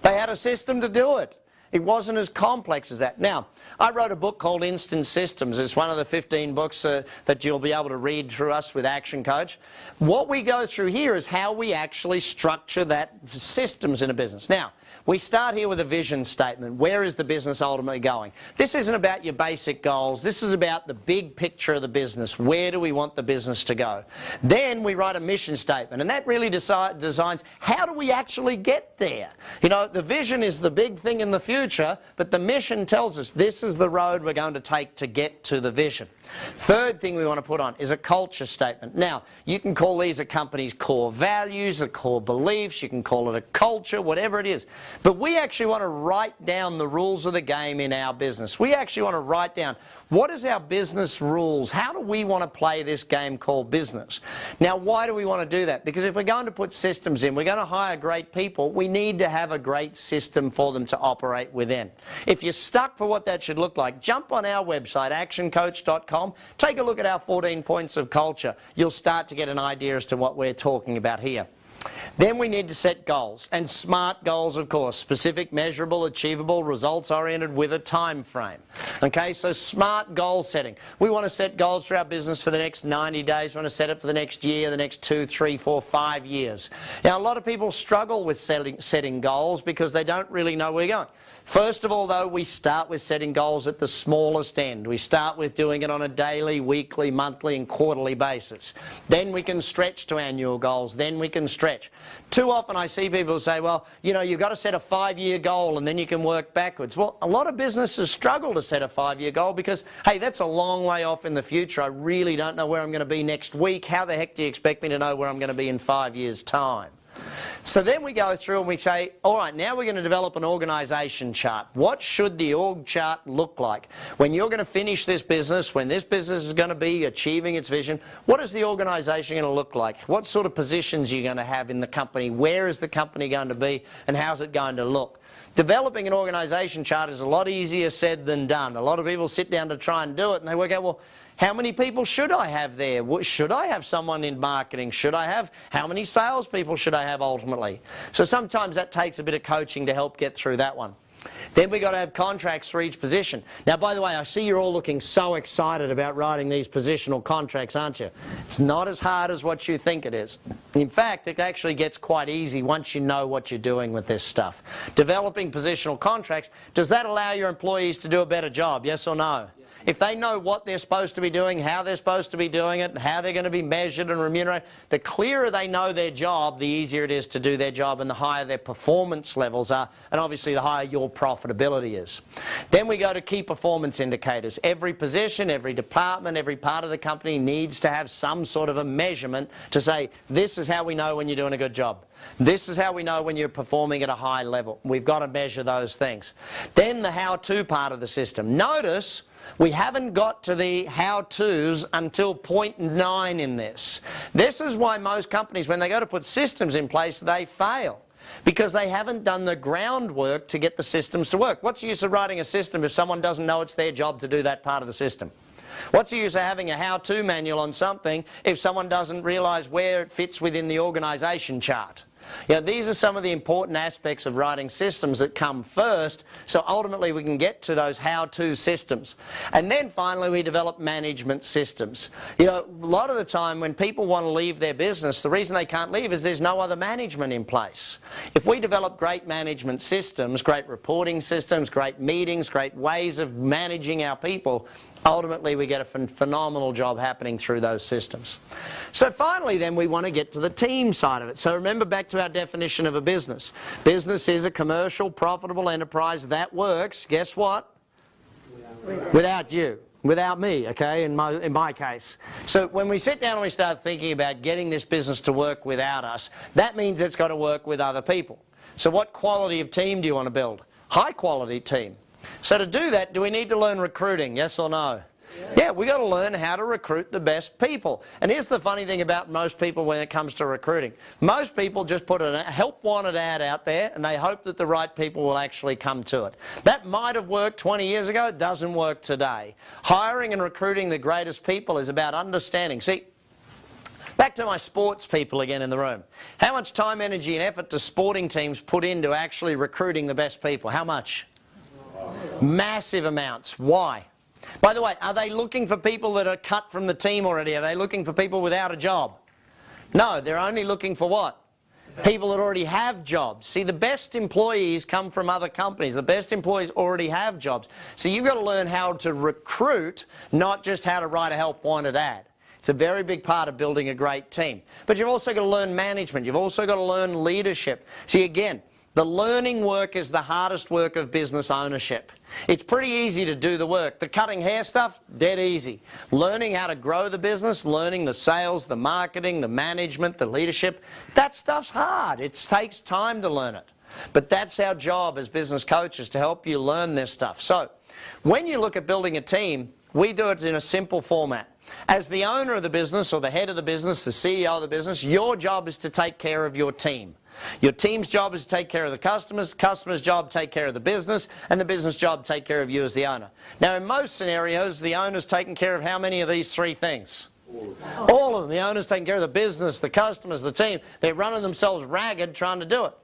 They had a system to do it. It wasn't as complex as that. Now, I wrote a book called Instant Systems. It's one of the 15 books that you'll be able to read through us with ActionCOACH. What we go through here is how we actually structure that systems in a business. Now, we start here with a vision statement. Where is the business ultimately going? This isn't about your basic goals. This is about the big picture of the business. Where do we want the business to go? Then we write a mission statement, and that really designs how do we actually get there. You know, the vision is the big thing in the future, but the mission tells us this is the road we're going to take to get to the vision. Third thing we want to put on is a culture statement. Now, you can call these a company's core values, the core beliefs, you can call it a culture, whatever it is. But we actually want to write down the rules of the game in our business. We actually want to write down what is our business rules? How do we want to play this game called business? Now, why do we want to do that? Because if we're going to put systems in, we're going to hire great people, we need to have a great system for them to operate within. If you're stuck for what that should look like, jump on our website, actioncoach.com, take a look at our 14 points of culture. You'll start to get an idea as to what we're talking about here. Then we need to set goals, and SMART goals, of course, specific, measurable, achievable, results-oriented with a time frame. Okay, so SMART goal setting. We want to set goals for our business for the next 90 days. We want to set it for the next year, the next 2, 3, 4, 5 years. Now, a lot of people struggle with setting goals because they don't really know where we're going. First of all, though, we start with setting goals at the smallest end. We start with doing it on a daily, weekly, monthly and quarterly basis. Then we can stretch to annual goals. Then we can stretch. Too often I see people say, well, you know, you've got to set a 5-year goal and then you can work backwards. Well, a lot of businesses struggle to set a 5-year goal because, hey, that's a long way off in the future. I really don't know where I'm going to be next week. How the heck do you expect me to know where I'm going to be in 5 years' time? So then we go through and we say, all right, now we're going to develop an organisation chart. What should the org chart look like? When you're going to finish this business, when this business is going to be achieving its vision, what is the organisation going to look like? What sort of positions are you going to have in the company? Where is the company going to be? And how's it going to look? Developing an organisation chart is a lot easier said than done. A lot of people sit down to try and do it and they work out, well, how many people should I have there? Should I have someone in marketing? Should I have, how many salespeople should I have ultimately? So sometimes that takes a bit of coaching to help get through that one. Then we've got to have contracts for each position. Now, by the way, I see you're all looking so excited about writing these positional contracts, aren't you? It's not as hard as what you think it is. In fact, it actually gets quite easy once you know what you're doing with this stuff. Developing positional contracts, does that allow your employees to do a better job, yes or no? If they know what they're supposed to be doing, how they're supposed to be doing it, and how they're going to be measured and remunerated, the clearer they know their job, the easier it is to do their job and the higher their performance levels are, and obviously the higher your profitability is. Then we go to key performance indicators. Every position, every department, every part of the company needs to have some sort of a measurement to say, this is how we know when you're doing a good job. This is how we know when you're performing at a high level. We've got to measure those things. Then the how-to part of the system. Notice we haven't got to the how-tos until point 9 in this. This is why most companies, when they go to put systems in place, they fail. Because they haven't done the groundwork to get the systems to work. What's the use of writing a system if someone doesn't know it's their job to do that part of the system? What's the use of having a how-to manual on something if someone doesn't realise where it fits within the organisation chart? You know, these are some of the important aspects of writing systems that come first, so ultimately we can get to those how-to systems. And then finally we develop management systems. You know, a lot of the time when people want to leave their business, the reason they can't leave is there's no other management in place. If we develop great management systems, great reporting systems, great meetings, great ways of managing our people, ultimately we get a phenomenal job happening through those systems. So finally then we want to get to the team side of it. So remember back to our definition of a business. Business is a commercial, profitable enterprise that works, guess what? Without you. Without me, okay, in my case. So when we sit down and we start thinking about getting this business to work without us, that means it's got to work with other people. So what quality of team do you want to build? High quality team. So to do that, do we need to learn recruiting, yes or no? Yeah, we've got to learn how to recruit the best people. And here's the funny thing about most people when it comes to recruiting. Most people just put a help wanted ad out there and they hope that the right people will actually come to it. That might have worked 20 years ago, it doesn't work today. Hiring and recruiting the greatest people is about understanding. See, back to my sports people again in the room. How much time, energy and effort do sporting teams put into actually recruiting the best people? How much? Massive amounts. Why? By the way, are they looking for people that are cut from the team already? Are they looking for people without a job? No, they're only looking for what? People that already have jobs. See, the best employees come from other companies. The best employees already have jobs. So you've got to learn how to recruit, not just how to write a help wanted ad. It's a very big part of building a great team. But you've also got to learn management. You've also got to learn leadership. See, again, the learning work is the hardest work of business ownership. It's pretty easy to do the work. The cutting hair stuff, dead easy. Learning how to grow the business, learning the sales, the marketing, the management, the leadership, that stuff's hard. It takes time to learn it. But that's our job as business coaches, to help you learn this stuff. So, when you look at building a team, we do it in a simple format. As the owner of the business, or the head of the business, the CEO of the business, your job is to take care of your team. Your team's job is to take care of the customers job to take care of the business, and the business job to take care of you as the owner. Now, in most scenarios, the owner's taking care of how many of these three things? All of them. The owner's taking care of the business, the customers, the team. They're running themselves ragged trying to do it.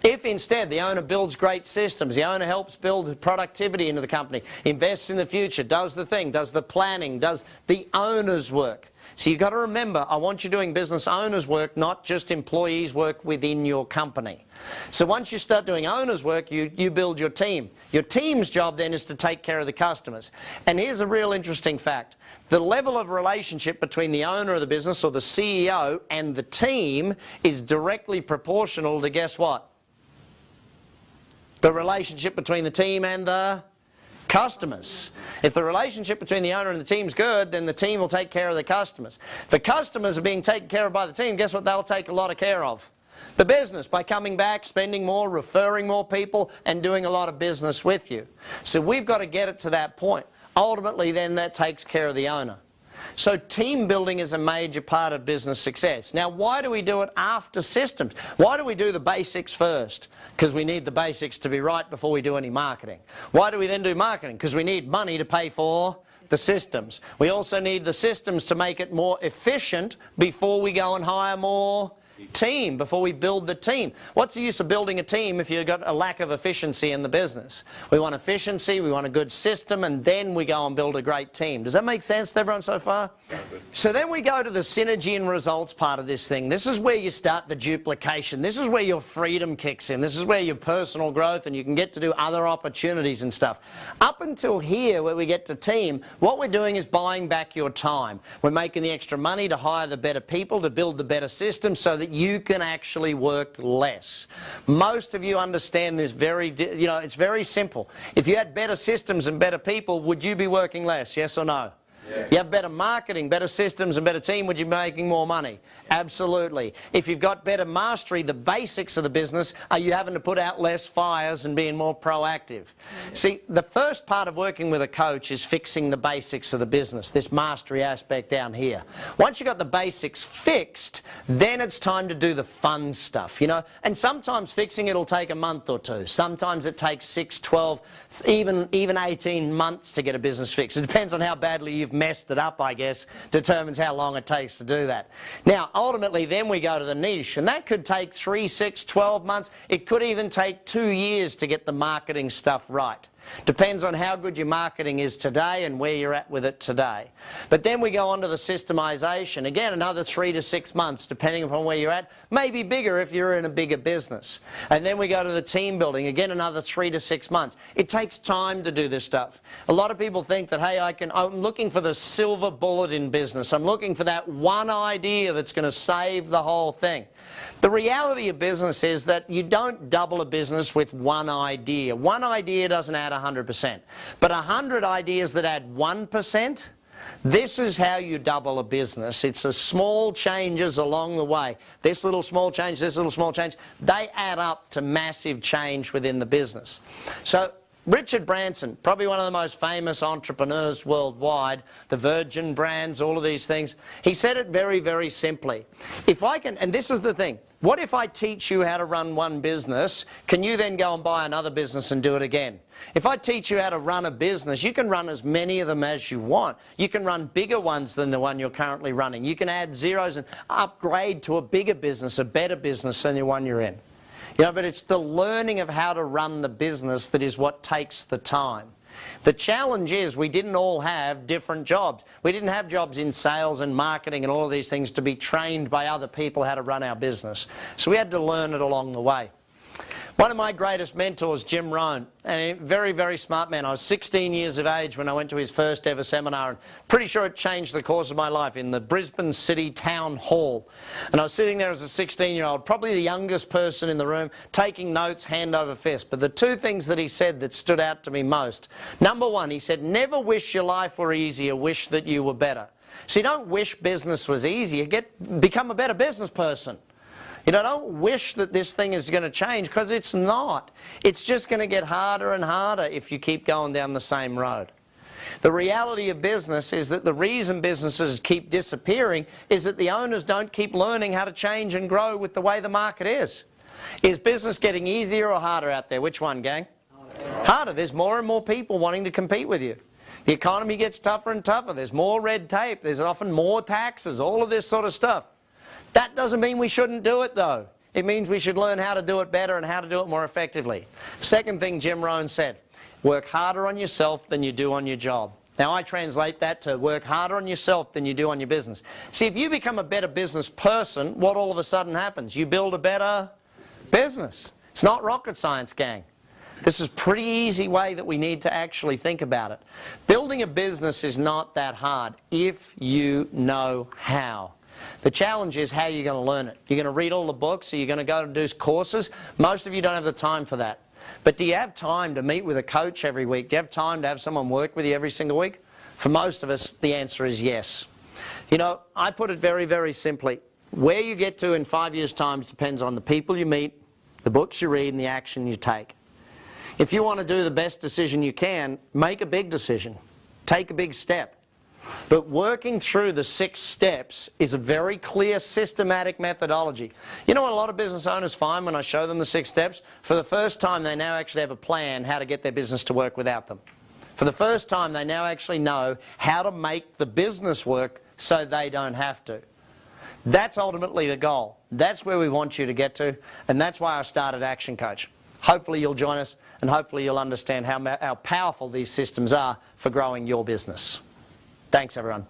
If instead the owner builds great systems, the owner helps build productivity into the company, invests in the future, does the thing, does the planning, does the owner's work. So you've got to remember, I want you doing business owners' work, not just employees' work within your company. So once you start doing owners' work, you build your team. Your team's job then is to take care of the customers. And here's a real interesting fact. The level of relationship between the owner of the business, or the CEO, and the team is directly proportional to, guess what? The relationship between the team and the customers. If the relationship between the owner and the team is good, then the team will take care of the customers. If the customers are being taken care of by the team, guess what they'll take a lot of care of? The business, by coming back, spending more, referring more people, and doing a lot of business with you. So we've got to get it to that point. Ultimately, then, that takes care of the owner. So team building is a major part of business success. Now, why do we do it after systems? Why do we do the basics first? Because we need the basics to be right before we do any marketing. Why do we then do marketing? Because we need money to pay for the systems. We also need the systems to make it more efficient before we go and hire more team, before we build the team. What's the use of building a team if you've got a lack of efficiency in the business? We want efficiency, we want a good system, and then we go and build a great team. Does that make sense to everyone so far? So then we go to the synergy and results part of this thing. This is where you start the duplication. This is where your freedom kicks in. This is where your personal growth, and you can get to do other opportunities and stuff. Up until here, where we get to team, what we're doing is buying back your time. We're making the extra money to hire the better people, to build the better system, so that you can actually work less. Most of you understand this it's very simple. If you had better systems and better people, would you be working less? Yes or no? Yes. You have better marketing, better systems and better team, would you be making more money? Absolutely. If you've got better mastery, the basics of the business, are you having to put out less fires and being more proactive? See, the first part of working with a coach is fixing the basics of the business, this mastery aspect down here. Once you've got the basics fixed, then it's time to do the fun stuff, you know. And sometimes fixing it'll take a month or two. Sometimes it takes 6, 12, even 18 months to get a business fixed. It depends on how badly you've messed it up, I guess, determines how long it takes to do that. Now, ultimately, then we go to the niche, and that could take 3, 6, 12 months. It could even take 2 years to get the marketing stuff right. Depends on how good your marketing is today and where you're at with it today. But then we go on to the systemization. Again, another 3 to 6 months, depending upon where you're at. Maybe bigger if you're in a bigger business. And then we go to the team building. Again, another 3 to 6 months. It takes time to do this stuff. A lot of people think that, hey, I'm looking for the silver bullet in business. I'm looking for that one idea that's going to save the whole thing. The reality of business is that you don't double a business with one idea. One idea doesn't add 100%. But 100 ideas that add 1%, this is how you double a business. It's the small changes along the way. This little small change, this little small change, they add up to massive change within the business. So Richard Branson, probably one of the most famous entrepreneurs worldwide, the Virgin brands, all of these things, he said it very, very simply. If I can, and this is the thing, what if I teach you how to run one business, can you then go and buy another business and do it again? If I teach you how to run a business, you can run as many of them as you want. You can run bigger ones than the one you're currently running. You can add zeros and upgrade to a bigger business, a better business than the one you're in. You know, but it's the learning of how to run the business that is what takes the time. The challenge is we didn't all have different jobs. We didn't have jobs in sales and marketing and all of these things to be trained by other people how to run our business. So we had to learn it along the way. One of my greatest mentors, Jim Rohn, a very, very smart man. I was 16 years of age when I went to his first ever seminar, and pretty sure it changed the course of my life, in the Brisbane City Town Hall. And I was sitting there as a 16-year-old, probably the youngest person in the room, taking notes hand over fist. But the two things that he said that stood out to me most. Number one, he said, never wish your life were easier, wish that you were better. So you don't wish business was easier, become a better business person. You know, don't wish that this thing is going to change, because it's not. It's just going to get harder and harder if you keep going down the same road. The reality of business is that the reason businesses keep disappearing is that the owners don't keep learning how to change and grow with the way the market is. Is business getting easier or harder out there? Which one, gang? Harder. There's more and more people wanting to compete with you. The economy gets tougher and tougher. There's more red tape. There's often more taxes, all of this sort of stuff. That doesn't mean we shouldn't do it, though. It means we should learn how to do it better and how to do it more effectively. Second thing Jim Rohn said, work harder on yourself than you do on your job. Now I translate that to work harder on yourself than you do on your business. See, if you become a better business person, what all of a sudden happens? You build a better business. It's not rocket science, gang. This is a pretty easy way that we need to actually think about it. Building a business is not that hard if you know how. The challenge is how you're going to learn it. You're going to read all the books, or you're going to go and do courses. Most of you don't have the time for that. But do you have time to meet with a coach every week? Do you have time to have someone work with you every single week? For most of us, the answer is yes. You know, I put it very, very simply. Where you get to in 5 years' time depends on the people you meet, the books you read, and the action you take. If you want to do the best decision you can, make a big decision. Take a big step. But working through the 6 steps is a very clear, systematic methodology. You know what a lot of business owners find when I show them the 6 steps? For the first time, they now actually have a plan how to get their business to work without them. For the first time, they now actually know how to make the business work so they don't have to. That's ultimately the goal. That's where we want you to get to, and that's why I started Action Coach. Hopefully you'll join us, and hopefully you'll understand how powerful these systems are for growing your business. Thanks, everyone.